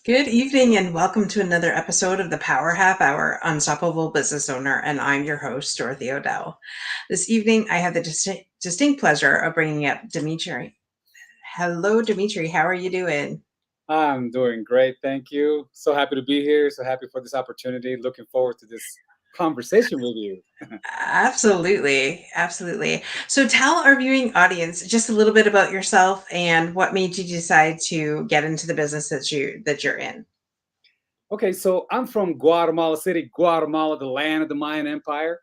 Good evening and welcome to another episode of the Power Half Hour Unstoppable Business Owner, and I'm your host, Dorothy Odell. This evening, I have the distinct pleasure of bringing up Dimitry. Hello, Dimitry. How are you doing? I'm doing great. Thank you. So happy to be here. So happy for this opportunity. Looking forward to this conversation with you. Absolutely, absolutely. So, tell our viewing audience just a little bit about yourself and what made you decide to get into the business that you're in. Okay, so I'm from Guatemala City, Guatemala, the land of the Mayan Empire.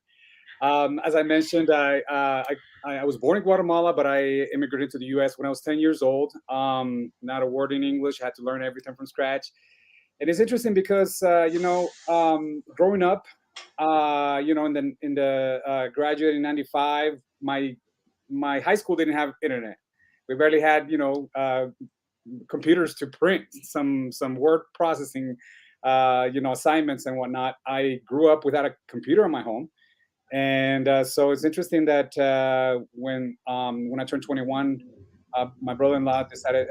As I mentioned, I was born in Guatemala, but I immigrated to the U.S. when I was 10 years old. Not a word in English. I had to learn everything from scratch. And it's interesting because growing up, in the graduating '95, my high school didn't have internet. We barely had computers to print some word processing, assignments and whatnot. I grew up without a computer in my home, and so it's interesting that when I turned 21, my brother-in-law decided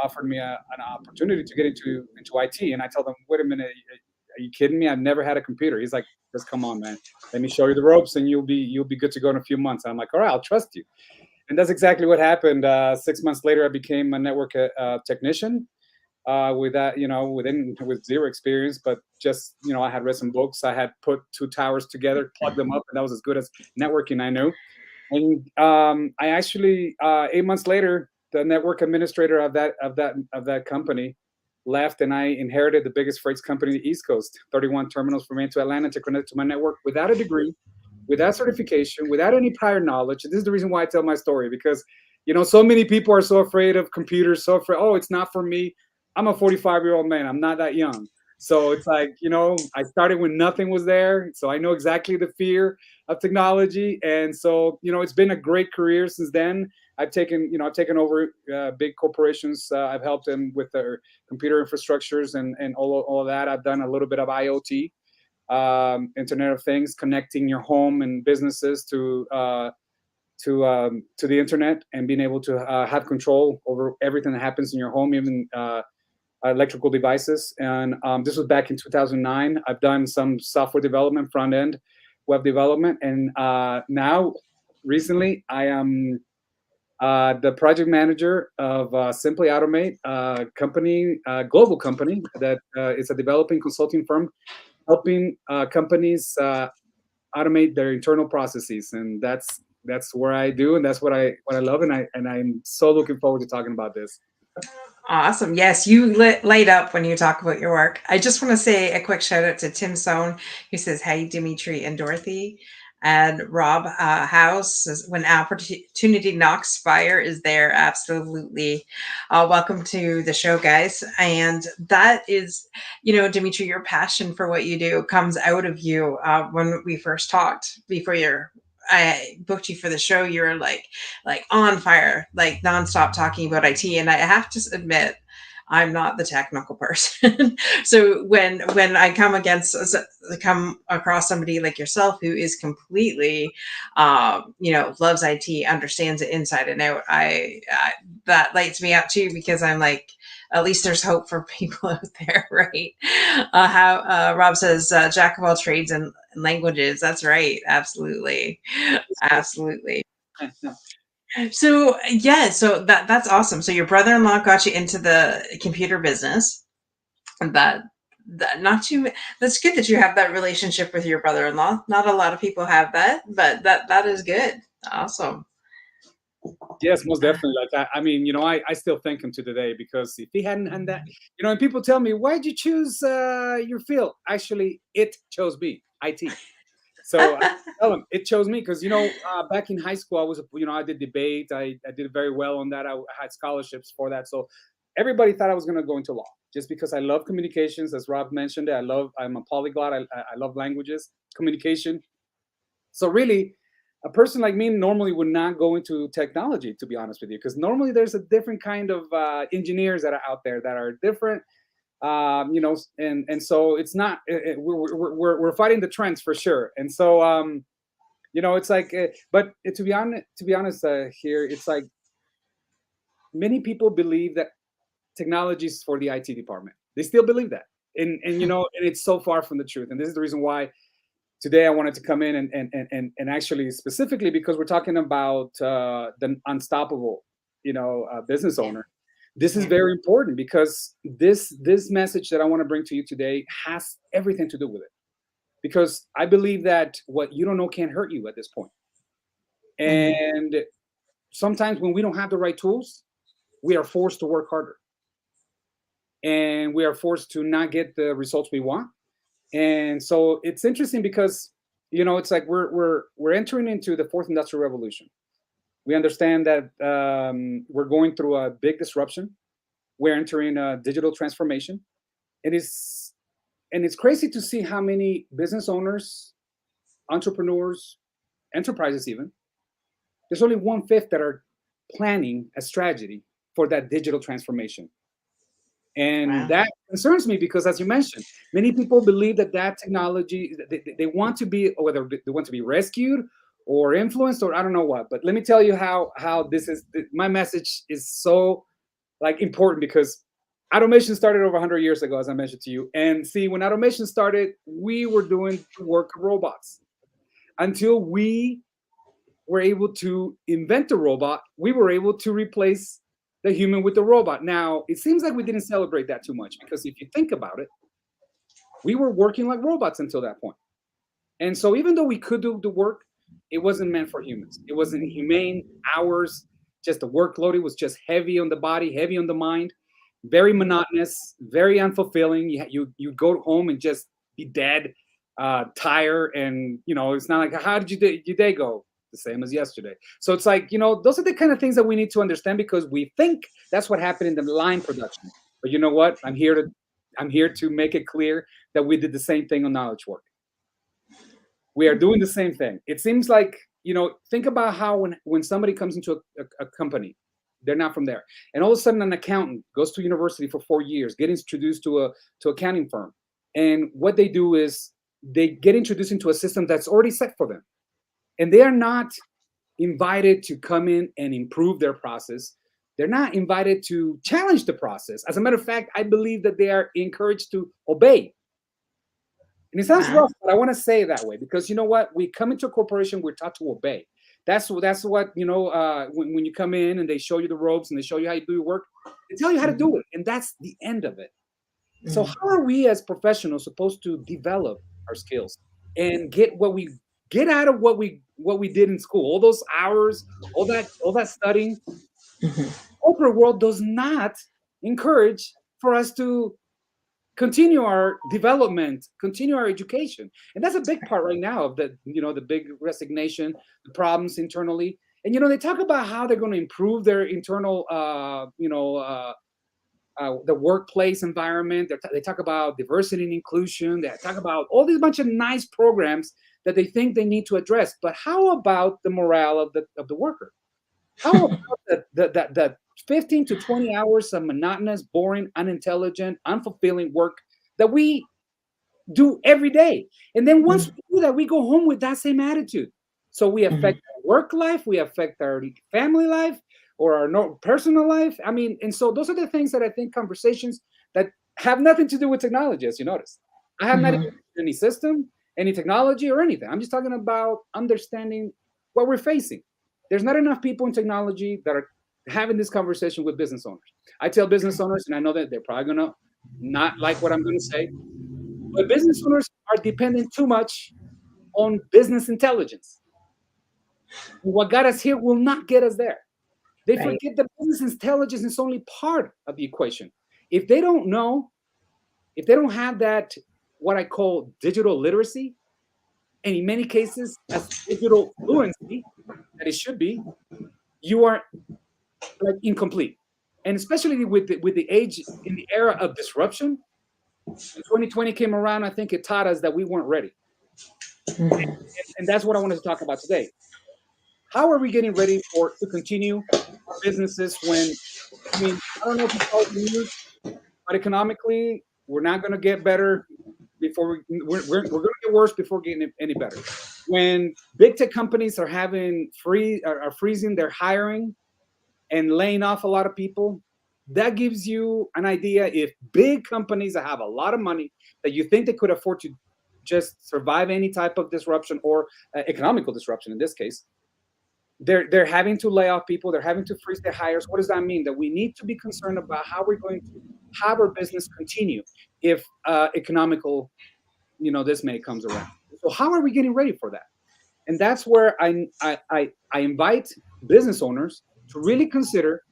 offered me an opportunity to get into IT, and I told him, "Wait a minute, are you kidding me? I've never had a computer." He's like, "Just come on, man. Let me show you the ropes, and you'll be good to go in a few months." I'm like, "All right, I'll trust you." And that's exactly what happened. 6 months later, I became a network technician. With that, with zero experience, but just I had read some books. I had put two towers together, plugged them up, and that was as good as networking I knew. And I actually 8 months later, the network administrator of that company left, and I inherited the biggest freight company in the East Coast, 31 terminals from Maine to Atlanta to connect to my network without a degree, without certification, without any prior knowledge. And this is the reason why I tell my story, because so many people are so afraid of computers, so afraid, oh, it's not for me. I'm a 45-year-old man. I'm not that young. So it's like, I started when nothing was there. So I know exactly the fear of technology. And so, it's been a great career since then. I've taken over big corporations. I've helped them with their computer infrastructures and all of that. I've done a little bit of IoT, Internet of Things, connecting your home and businesses to the internet, and being able to have control over everything that happens in your home, even electrical devices. And this was back in 2009. I've done some software development, front end, web development, and now recently I am the project manager of Simply Automate, company, global company that is a developing consulting firm, helping companies automate their internal processes. And that's where I do, and that's what I love, and I'm so looking forward to talking about this. Awesome. Yes, you light up when you talk about your work. I just want to say a quick shout out to Tim Sohn, who says, "Hey, Dimitri and Dorothy." And Rob House says, "When opportunity knocks, fire is there." Absolutely. Welcome to the show, guys. And that is, Dimitri, your passion for what you do comes out of you. When we first talked before I booked you for the show, you were like on fire, like nonstop talking about IT. And I have to admit, I'm not the technical person. So when I come across somebody like yourself who is completely, loves IT, understands it inside and out, I that lights me up too, because I'm like, at least there's hope for people out there, right? How Rob says, jack of all trades and languages. That's right. Absolutely. Absolutely. So yeah, so that's awesome. So your brother-in-law got you into the computer business. And that not too that's good that you have that relationship with your brother-in-law. Not a lot of people have that, but that is good. Awesome. Yes, most definitely. Like I mean, I still thank him to today, because if he hadn't done that, and people tell me, "Why'd you choose your field?" Actually, it chose me, IT. So I tell him it chose me because back in high school, I did debate. I did very well on that. I had scholarships for that. So everybody thought I was going to go into law, just because I love communications, as Rob mentioned. I'm a polyglot. I love languages, communication. So really, a person like me normally would not go into technology, to be honest with you, because normally there's a different kind of engineers that are out there that are different. And so it's not, we're fighting the trends for sure. And so it's like, but to be honest, here it's like many people believe that technology is for the IT department. They still believe that. And and it's so far from the truth. And this is the reason why today I wanted to come in and actually specifically because we're talking about the unstoppable, business Yeah. owner. This is Yeah. very important because this message that I want to bring to you today has everything to do with it. Because I believe that what you don't know can't hurt you at this point. Mhm. And sometimes when we don't have the right tools, we are forced to work harder, and we are forced to not get the results we want. And so it's interesting because it's like we're entering into the fourth industrial revolution. We understand that we're going through a big disruption. We're entering a digital transformation. It is, and it's crazy to see how many business owners, entrepreneurs, enterprises even. There's only 1/5 that are planning a strategy for that digital transformation. And Wow. that concerns me because, as you mentioned, many people believe that technology, they want to be, or whether they want to be rescued or influenced, or I don't know what. But let me tell you how this is. My message is so important because automation started over 100 years ago, as I mentioned to you. And see, when automation started, we were doing the work of robots until we were able to invent a robot. We were able to replace the human with the robot. Now, it seems like we didn't celebrate that too much because if you think about it, we were working like robots until that point. And so, even though we could do the work, it wasn't meant for humans. It wasn't humane hours, just the workload. It was just heavy on the body, heavy on the mind, very monotonous, very unfulfilling. You go home and just be dead, tired, and it's not like how did your day go? The same as yesterday. So it's like those are the kind of things that we need to understand because we think that's what happened in the line production. But you know what? I'm here to make it clear that we did the same thing on knowledge work. We are doing the same thing. It seems like think about how when somebody comes into a company, they're not from there, and all of a sudden an accountant goes to university for 4 years, get introduced to accounting firm, and what they do is they get introduced into a system that's already set for them, and they are not invited to come in and improve their process. They're not invited to challenge the process. As a matter of fact, I believe that they are encouraged to obey. And it sounds Wow. rough, but I want to say it that way because you know what? We come into a corporation, we're taught to obey. That's what when you come in and they show you the ropes and they show you how you do your work, they tell you how to Mhm. do it, and that's the end of it. So Mhm. how are we as professionals supposed to develop our skills and get what we get out of what we did in school, all those hours, all that studying? Mhm. Corporate world does not encourage for us to continue our development, continue our education. And that's a big part right now of the big resignation, the problems internally. And they talk about how they're going to improve their internal the workplace environment. They talk about diversity and inclusion. They talk about all these bunch of nice programs that they think they need to address. But how about the morale of the worker? How about the 15 to 20 hours of monotonous, boring, unintelligent, unfulfilling work that we do every day? And then once Mhm. we do that, we go home with that same attitude. So we Mhm. affect our work life, we affect our family life, or our no, personal life. I mean, and so those are the things that I think conversations that have nothing to do with technology, as you notice. I have not even Mhm. any system, any technology, or anything. I'm just talking about understanding what we're facing. There's not enough people in technology that are having this conversation with business owners. I tell business owners, and I know that they're probably gonna not like what I'm gonna say, but business owners are dependent too much on business intelligence. And what got us here will not get us there. They Right. forget that business intelligence is only part of the equation. If they don't know, if they don't have that, what I call digital literacy, and in many cases, as digital fluency, that it should be, you are like incomplete. And especially with the age in the era of disruption, when 2020 came around, I think it taught us that we weren't ready. Mhm. And that's what I wanted to talk about today. How are we getting ready to continue our businesses when I mean I don't know if you follow the news, but economically we're not going to get better before we're going to get worse before getting any better. When big tech companies are having are freezing their hiring and laying off a lot of people, that gives you an idea if big companies that have a lot of money that you think they could afford to just survive any type of disruption or economical disruption in this case, they're having to lay off people, they're having to freeze their hires. What does that mean? That we need to be concerned about how we're going to have our business continue if economical, this may comes around. So how are we getting ready for that? And that's where I invite business owners to really consider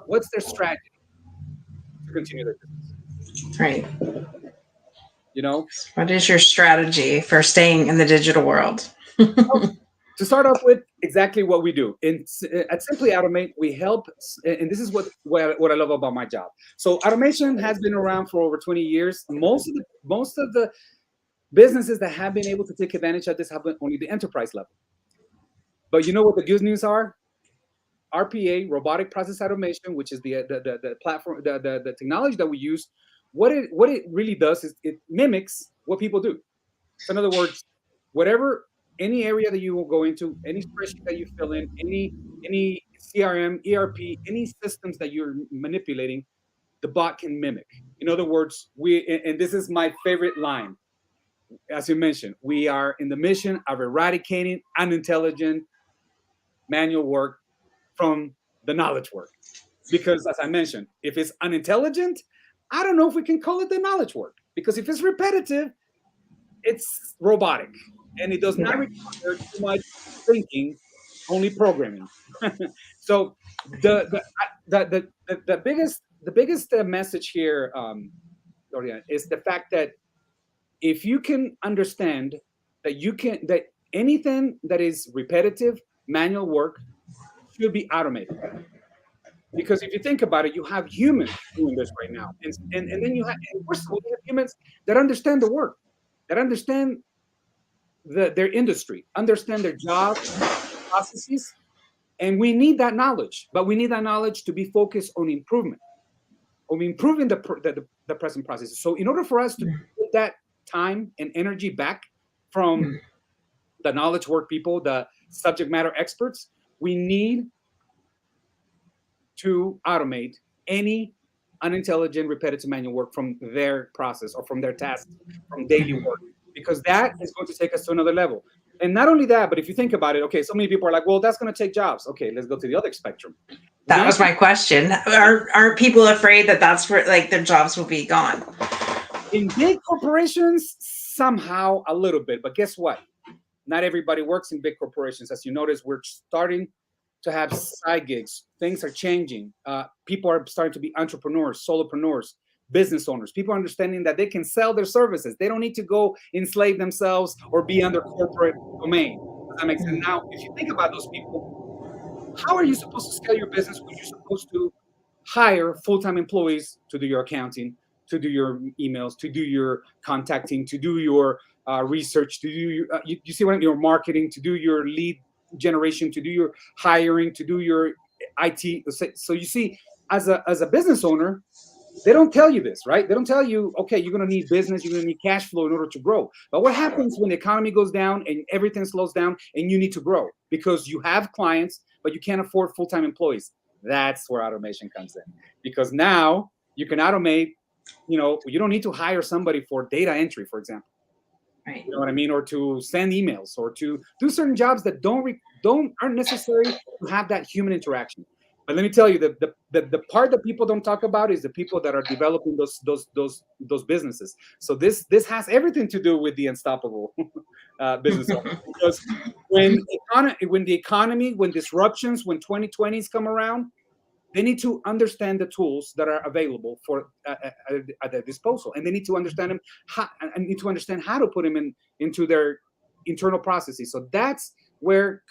what's their strategy to continue their business. Right. You know, What is your strategy for staying in the digital world? to start off with, exactly what we do at Simply Automate, we help, and this is what I love about my job. So automation has been around for over 20 years. Most of the businesses that have been able to take advantage of this have been only the enterprise level. But you know what the good news are? RPA, Robotic Process Automation, which is the platform, the technology that we use, what it really does is it mimics what people do. So in other words, any area that you will go into, any spreadsheet that you fill in, any CRM, ERP, any systems that you're manipulating, the bot can mimic. In other words, and this is my favorite line, as you mentioned, we are in the mission of eradicating unintelligent manual work from the knowledge work. Because as I mentioned, if it's unintelligent, I don't know if we can call it the knowledge work. Because if it's repetitive, it's robotic. And it does not require too much thinking, only programming. So the biggest message here, Dorian, is the fact that if you can understand that anything that is repetitive manual work should be automated. Because if you think about it, you have humans doing this right now, and then you have humans that understand the work, that understand their industry, understand their job processes, and we need that knowledge. But we need that knowledge to be focused on improving the present processes. So in order for us to put that time and energy back from the knowledge work people, the subject matter experts, we need to automate any unintelligent, repetitive manual work from their process or from their tasks, from daily work, because that is going to take us to another level. And not only that, but if you think about it, okay, so many people are like, well, that's going to take jobs. Okay, let's go to the other spectrum. That was my question. Are people afraid that that's where their jobs will be gone? In big corporations, somehow a little bit, but guess what? Not everybody works in big corporations. As you notice, we're starting to have side gigs. Things are changing. People are starting to be entrepreneurs, solopreneurs, business owners. People are understanding that they can sell their services. They don't need to go enslave themselves or be under corporate domain. Does that make sense? Now, if you think about those people, how are you supposed to scale your business when you're supposed to hire full-time employees to do your accounting, to do your emails, to do your contacting, to do your research, to do your, you see what your marketing, to do your lead generation, to do your hiring, to do your IT. So you see, as a business owner, they don't tell you this, right? They don't tell you, okay, you're going to need business, you're going to need cash flow in order to grow. But what happens when the economy goes down and everything slows down and you need to grow because you have clients, but you can't afford full-time employees? That's where automation comes in, because now you can automate. You don't need to hire somebody for data entry, for example. Right. You know what I mean? Or to send emails, or to do certain jobs that aren't necessary to have that human interaction. But let me tell you, the part that people don't talk about is the people that are developing those businesses. So this has everything to do with the unstoppable business owner. Because when the economy, when disruptions, when 2020s come around, they need to understand the tools that are available at their disposal, and they need to understand how to put them into their internal processes. So that's where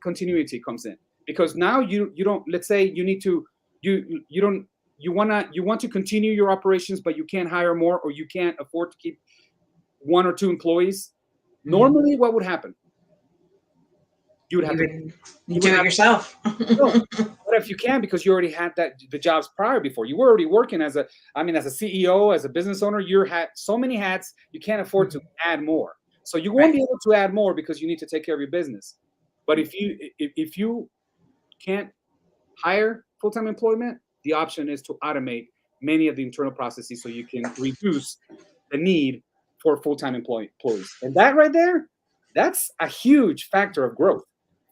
continuity comes in, because now you don't. Let's say you need to you want to continue your operations, but you can't hire more, or you can't afford to keep 1 or 2 employees. Normally, what would happen? You would have to do it yourself. No, but if you can, because you already had the jobs prior before, you were already working as a CEO, as a business owner, you had so many hats, you can't afford to add more. So you won't be able to add more because you need to take care of your business. But if you can't hire full-time employment, the option is to automate many of the internal processes so you can reduce the need for full-time employees. And that right there, that's a huge factor of growth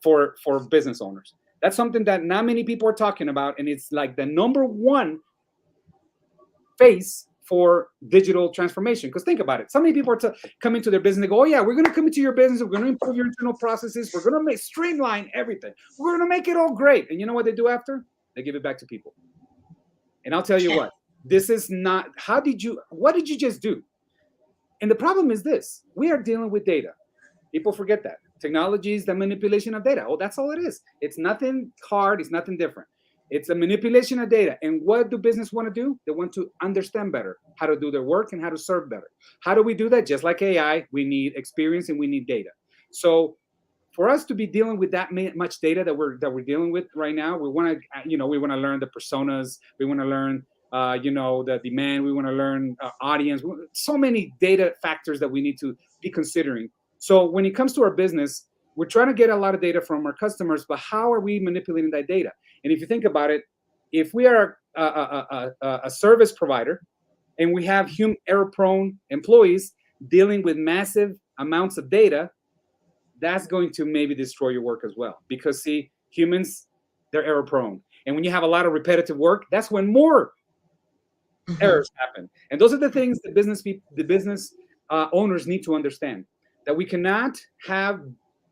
for business owners. That's something that not many people are talking about, and it's like the number one face for digital transformation. Because think about it, so many people are coming to their business. They go, "Oh yeah, we're going to come into your business. We're going to improve your internal processes. We're going to streamline everything. We're going to make it all great." And you know what they do after? They give it back to people. And I'll tell you what, this is not. What did you just do? And the problem is this: we are dealing with data. People forget that. Technology is the manipulation of data. Oh, that's all it is. It's nothing hard. It's nothing different. It's a manipulation of data. And what do business want to do? They want to understand better how to do their work and how to serve better. How do we do that? Just like AI, we need experience and we need data. So for us to be dealing with that much data that we're dealing with right now, we want to we want to learn the personas. We want to learn the demand. We want to learn audience. So many data factors that we need to be considering. So when it comes to our business, we're trying to get a lot of data from our customers, but how are we manipulating that data? And if you think about it, if we are a service provider and we have error-prone employees dealing with massive amounts of data, that's going to maybe destroy your work as well. Because see, humans, they're error-prone. And when you have a lot of repetitive work, that's when more errors happen. And those are the things that the business owners need to understand. That we cannot have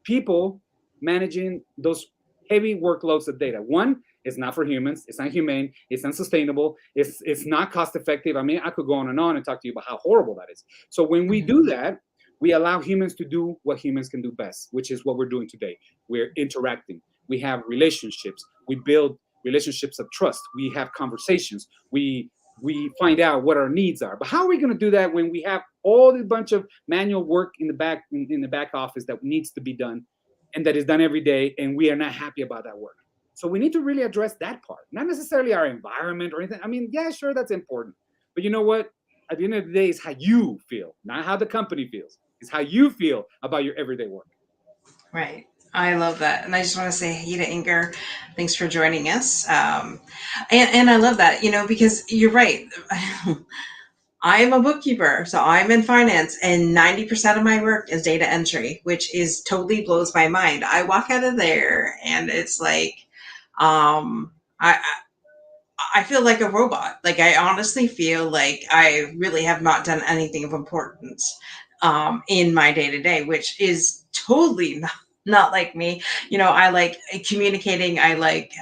people managing those heavy workloads of data. One, it's not for humans. It's not humane. It's unsustainable. It's not cost effective. I mean, I could go on and talk to you about how horrible that is. So when we do that, we allow humans to do what humans can do best, which is what we're doing today. We're interacting. We have relationships. We build relationships of trust. We have conversations. We find out what our needs are. But how are we going to do that when we have all this bunch of manual work in the back office that needs to be done and that is done every day, and we are not happy about that work? So we need to really address that part, not necessarily our environment or anything. I mean, yeah, sure, that's important. But you know what? At the end of the day, it's how you feel, not how the company feels. It's how you feel about your everyday work. Right. I love that. And I just want to say hey to Inger. Thanks for joining us. And I love that, because you're right. I am a bookkeeper, so I'm in finance, and 90% of my work is data entry, which is totally blows my mind. I walk out of there and it's like, I feel like a robot. Like I honestly feel like I really have not done anything of importance in my day to day, which is totally not like me. I like communicating. I like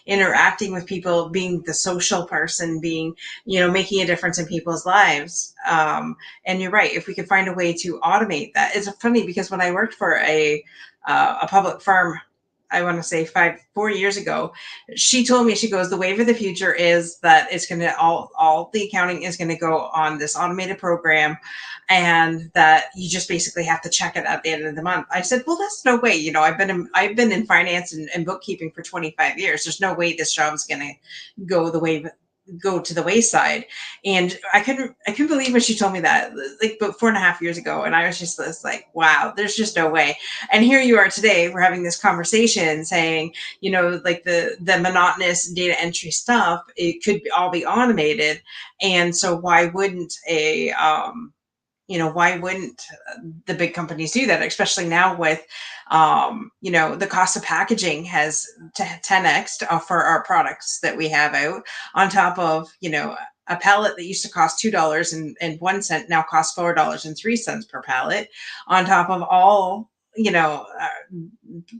interacting with people, being the social person, being, making a difference in people's lives. And you're right. If we could find a way to automate that, it's funny because when I worked for a public firm, I want to say 4 years ago, she told me, she goes, the wave of the future is that it's going to all the accounting is going to go on this automated program, and that you just basically have to check it at the end of the month. I said, well, that's no way. I've been in finance and bookkeeping for 25 years. There's no way this job is going to go to the wayside. And I couldn't believe when she told me that, like, but 4.5 years ago. And I was just like, wow, there's just no way. And here you are today, we're having this conversation saying, like the monotonous data entry stuff, it could all be automated. And so why wouldn't why wouldn't the big companies do that, especially now with, the cost of packaging has 10x for our products that we have out, on top of, a pallet that used to cost $2.01 now costs $4.03 per pallet, on top of all,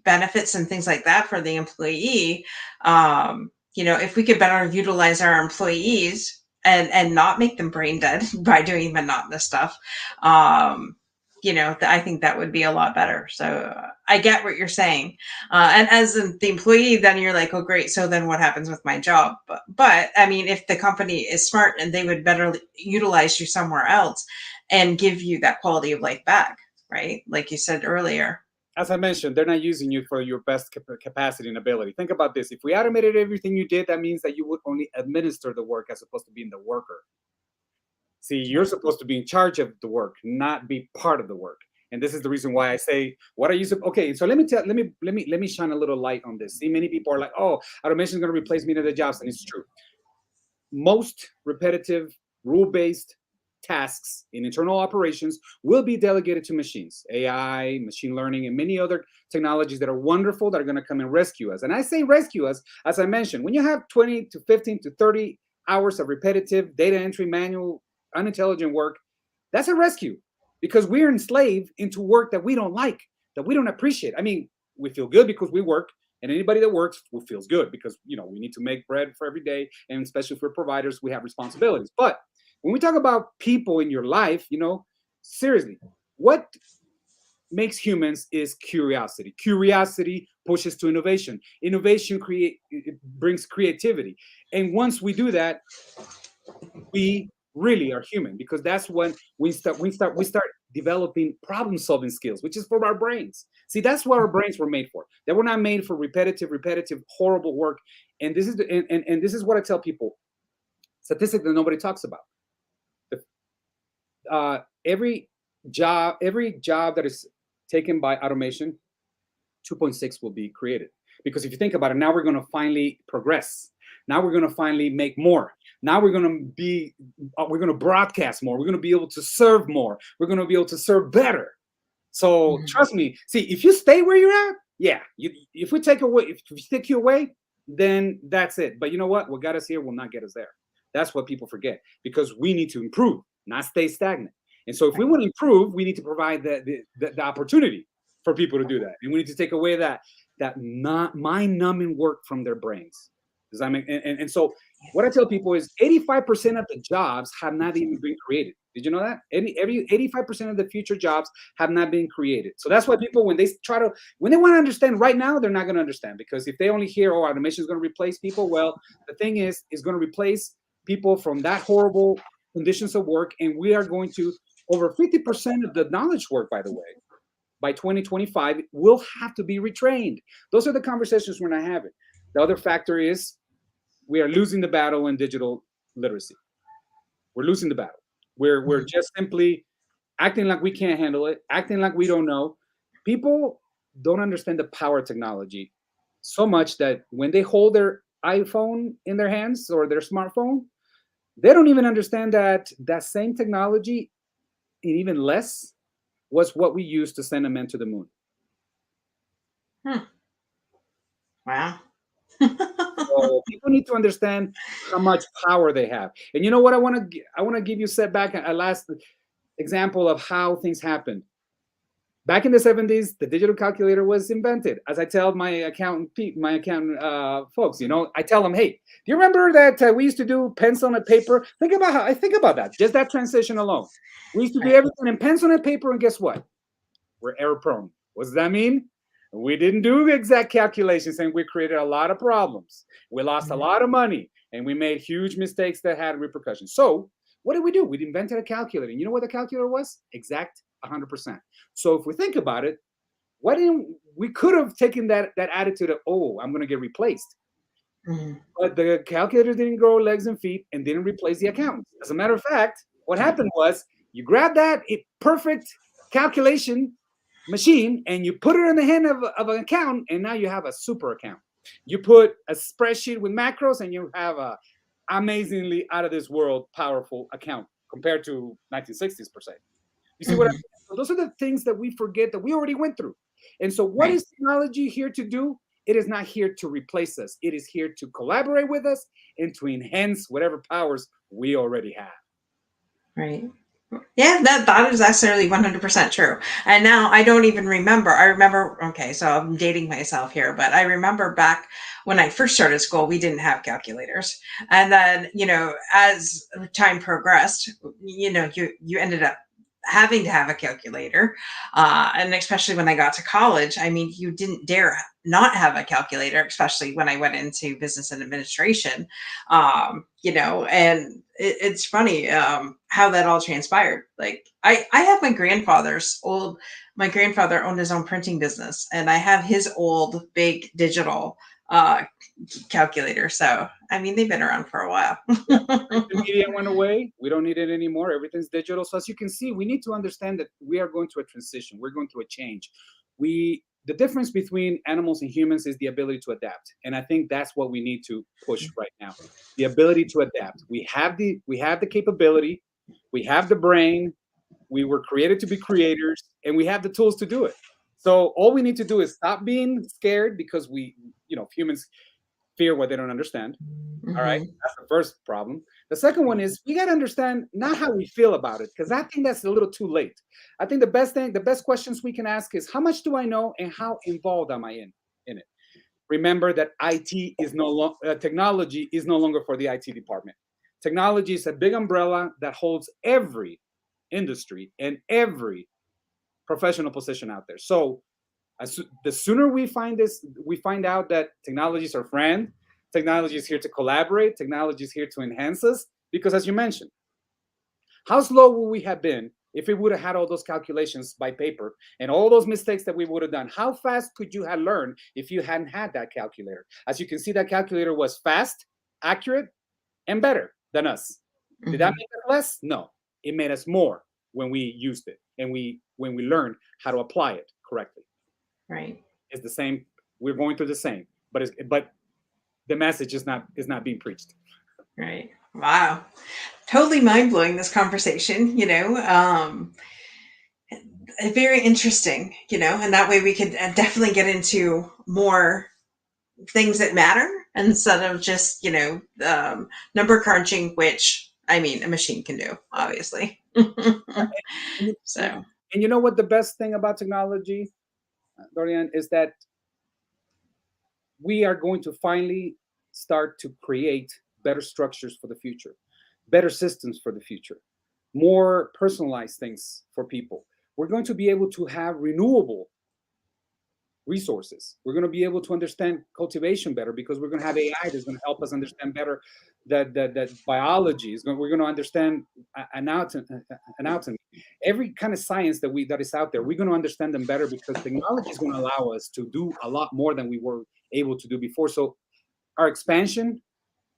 benefits and things like that for the employee. If we could better utilize our employees and not make them brain dead by doing monotonous stuff, I think that would be a lot better. So I get what you're saying. And as the employee, then you're like, oh, great. So then what happens with my job? But I mean, if the company is smart, and they would better utilize you somewhere else and give you that quality of life back, right? Like you said earlier. As I mentioned, they're not using you for your best capacity and ability. Think about this. If we automated everything you did, that means that you would only administer the work as opposed to being the worker. See, you're supposed to be in charge of the work, not be part of the work. And this is the reason why I say what are you okay, so let me shine a little light on this. See, many people are like, oh, automation is going to replace many of the jobs, and it's true. Most repetitive, rule-based tasks in internal operations will be delegated to machines, AI, machine learning, and many other technologies that are wonderful that are going to come and rescue us. And I say rescue us, as I mentioned, when you have 20 to 15 to 30 hours of repetitive data entry, manual, unintelligent work, that's a rescue, because we're enslaved into work that we don't like, that we don't appreciate. I mean, we feel good because we work, and anybody that works feels good because, we need to make bread for every day, and especially for providers, we have responsibilities. But when we talk about people in your life, seriously, what makes humans is curiosity. Curiosity pushes to innovation. Innovation brings creativity. And once we do that, we really are human, because that's when we start developing problem solving skills, which is for our brains. See, that's what our brains were made for. They were not made for repetitive horrible work. And this is and this is what I tell people, statistic that nobody talks about. Every job that is taken by automation, 2.6 will be created. Because if you think about it, now we're going to finally progress. Now we're going to finally make more. Now we're going to broadcast more. We're going to be able to serve more. We're going to be able to serve better. So trust me. See, if you stay where you're at, yeah. If we take you away, then that's it. But you know what? What got us here will not get us there. That's what people forget, because we need to improve, not stay stagnant. And so if we want to improve, we need to provide the opportunity for people to do that. And we need to take away that not mind-numbing work from their brains. Does that make and so what I tell people is 85% of the jobs have not even been created. Did you know that? 85% of the future jobs have not been created. So that's why people, when they want to understand right now, they're not going to understand, because if they only hear, oh, automation is going to replace people, well, the thing is going to replace people from that horrible conditions of work, and we are going to, over 50% of the knowledge work, by the way, by 2025 will have to be retrained. Those are the conversations we're not having. The other factor is we are losing the battle in digital literacy. We're losing the battle. We're just simply acting like we can't handle it, acting like we don't know. People don't understand the power of technology so much that when they hold their iPhone in their hands or their smartphone, they don't even understand that that same technology, and even less, was what we used to send a man to the moon. Wow. So people need to understand how much power they have. And you know what? I want to give you a last example of how things happened. Back in the 70s, the digital calculator was invented. As I tell my accountant folks, I tell them, hey, do you remember that we used to do pencil and paper? Think about that. Just that transition alone. We used to do everything in pencil and paper, and guess what? We're error prone. What does that mean? We didn't do exact calculations, and we created a lot of problems. We lost a lot of money, and we made huge mistakes that had repercussions. So what did we do? We invented a calculator. And you know what the calculator was? Exact 100%. So if we think about it, we could have taken that attitude of, oh, I'm going to get replaced. But the calculator didn't grow legs and feet and didn't replace the accountant. As a matter of fact, what happened was you grab that perfect calculation machine and you put it in the hand of an accountant, and now you have a super account. You put a spreadsheet with macros, and you have a amazingly out of this world powerful account compared to 1960s per se. You see what I mean? So those are the things that we forget that we already went through. And so what is technology here to do? It is not here to replace us. It is here to collaborate with us and to enhance whatever powers we already have. Right. Yeah, that is necessarily 100% true. And now I don't even remember. I remember, okay, so I'm dating myself here, but I remember back when I first started school, we didn't have calculators. And then, as time progressed, you ended up having to have a calculator. And especially when I got to college, I mean, you didn't dare not have a calculator, especially when I went into business and administration, and it's funny how that all transpired. Like I have my grandfather owned his own printing business, and I have his old big digital uh, calculator. So, I mean, they've been around for a while. The media went away. We don't need it anymore. Everything's digital. So as you can see, we need to understand that we are going through a transition. We're going through a change. The difference between animals and humans is the ability to adapt. And I think that's what we need to push right now. The ability to adapt. We have the capability, we have the brain, we were created to be creators, and we have the tools to do it. So all we need to do is stop being scared because humans fear what they don't understand. All right, Hmm. that's the first problem. The second one is we got to understand not how we feel about it, because I think that's a little too late. I think the best questions we can ask is how much do I know and how involved am I in it. Remember that IT is no longer technology is no longer for the IT department. Technology is a big umbrella that holds every industry and every professional position out there. So the sooner we find out that technology is our friend, technology is here to collaborate, technology is here to enhance us. Because as you mentioned, how slow would we have been if we would have had all those calculations by paper and all those mistakes that we would have done? How fast could you have learned if you hadn't had that calculator? As you can see, that calculator was fast, accurate, and better than us. Did that Hmm. make us less? No, it made us more when we used it and when we learned how to apply it correctly. Right. It's the same. We're going through the same, but the message is not being preached. Right. Wow. Totally mind blowing, this conversation, very interesting, and that way we could definitely get into more things that matter instead of just, number crunching, which I mean, a machine can do, obviously. And you, So, and you know what the best thing about technology, Dorian, is that we are going to finally start to create better structures for the future, better systems for the future, more personalized things for people. We're going to be able to have renewable resources. We're going to be able to understand cultivation better because we're going to have AI that's going to help us understand better that biology is going. We're going to understand anatomy, every kind of science that is out there. We're going to understand them better because technology is going to allow us to do a lot more than we were able to do before. So our expansion,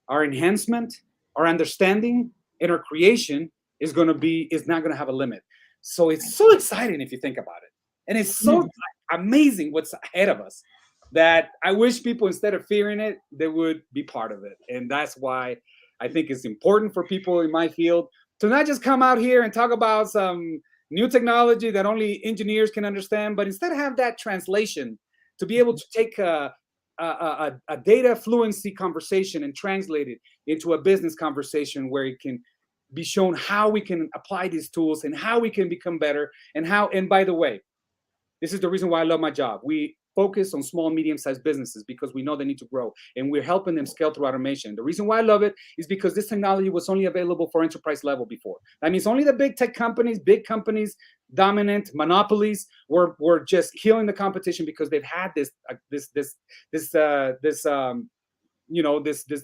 our enhancement, our understanding, and our creation is not going to have a limit. So it's so exciting if you think about it, and it's so amazing what's ahead of us that I wish people, instead of fearing it, they would be part of it. And that's why I think it's important for people in my field to not just come out here and talk about some new technology that only engineers can understand, but instead have that translation to be able to take a data fluency conversation and translate it into a business conversation where it can be shown how we can apply these tools and how we can become better. And by the way, this is the reason why I love my job. We focus on small, medium-sized businesses because we know they need to grow, and we're helping them scale through automation. The reason why I love it is because this technology was only available for enterprise level before. That means only the big companies, dominant monopolies, were just killing the competition because they've had this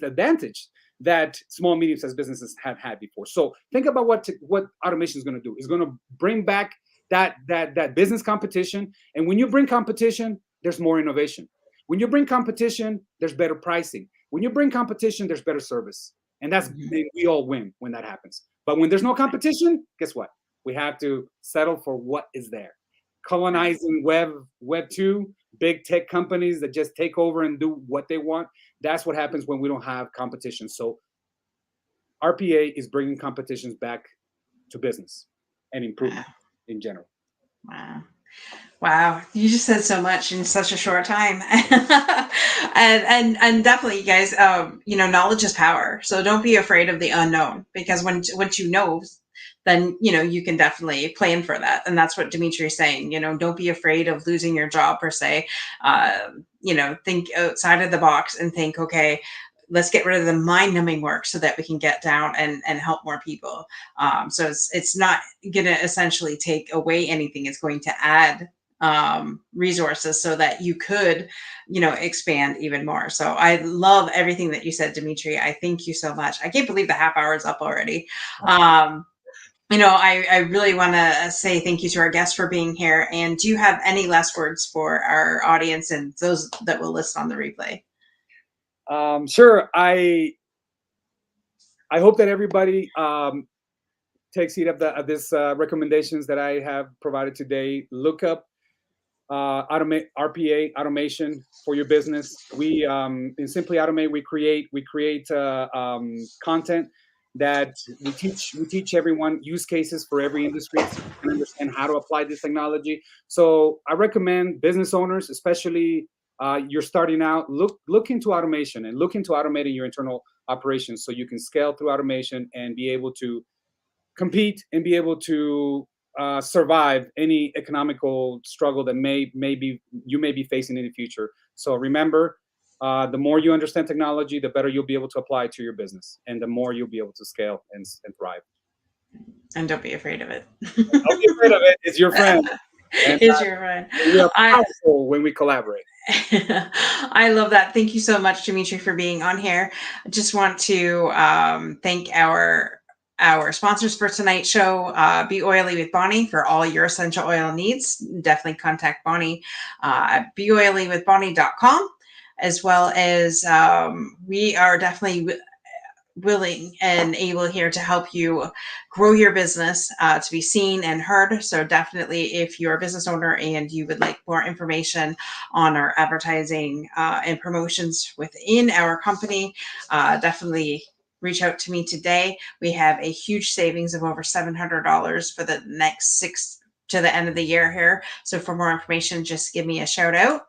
advantage that small, medium-sized businesses have had before. So think about what automation is going to do. It's going to bring back that business competition. And when you bring competition, there's more innovation. When you bring competition, there's better pricing. When you bring competition, there's better service. And we all win when that happens. But when there's no competition, guess what? We have to settle for what is there. Colonizing web 2, big tech companies that just take over and do what they want. That's what happens when we don't have competition. So RPA is bringing competitions back to business and improvement in general. wow. Wow, you just said so much in such a short time. And definitely, you guys, knowledge is power. So don't be afraid of the unknown, because once you know, then you can definitely plan for that. And that's what Dimitri is saying. Don't be afraid of losing your job per se. Think outside of the box and think, okay, let's get rid of the mind numbing work so that we can get down and help more people. So it's not going to essentially take away anything. It's going to add resources so that you could, expand even more. So I love everything that you said, Dimitri. I thank you so much. I can't believe the half hour is up already. I really want to say thank you to our guests for being here. And do you have any last words for our audience and those that will listen on the replay? Sure. I hope that everybody takes heed of this recommendations that I have provided today. Look up automate RPA automation for your business. We in Simply Automate we create content that we teach everyone use cases for every industry so you can understand how to apply this technology. So I recommend business owners, especially you're starting out, look into automation and look into automating your internal operations so you can scale through automation and be able to compete and be able to survive any economical struggle that maybe you may be facing in the future. So remember, the more you understand technology, the better you'll be able to apply it to your business, and the more you'll be able to scale and thrive. And don't be afraid of it. Don't be afraid of it. It's your friend, and Is your friend. we are I powerful when we collaborate. I love that. Thank you so much, Dimitri, for being on here. I just want to thank our sponsors for tonight's show. Be Oily with Bonnie for all your essential oil needs. Definitely contact Bonnie at beoilywithbonnie.com, as well as we are definitely willing and able here to help you grow your business to be seen and heard. So definitely, if you're a business owner and you would like more information on our advertising and promotions within our company, definitely reach out to me today. We have a huge savings of over $700 for the next 6 to the end of the year here. So for more information, just give me a shout out.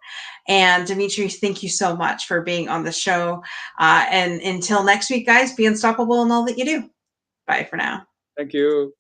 And Dimitri, thank you so much for being on the show. And until next week, guys, be unstoppable in all that you do. Bye for now. Thank you.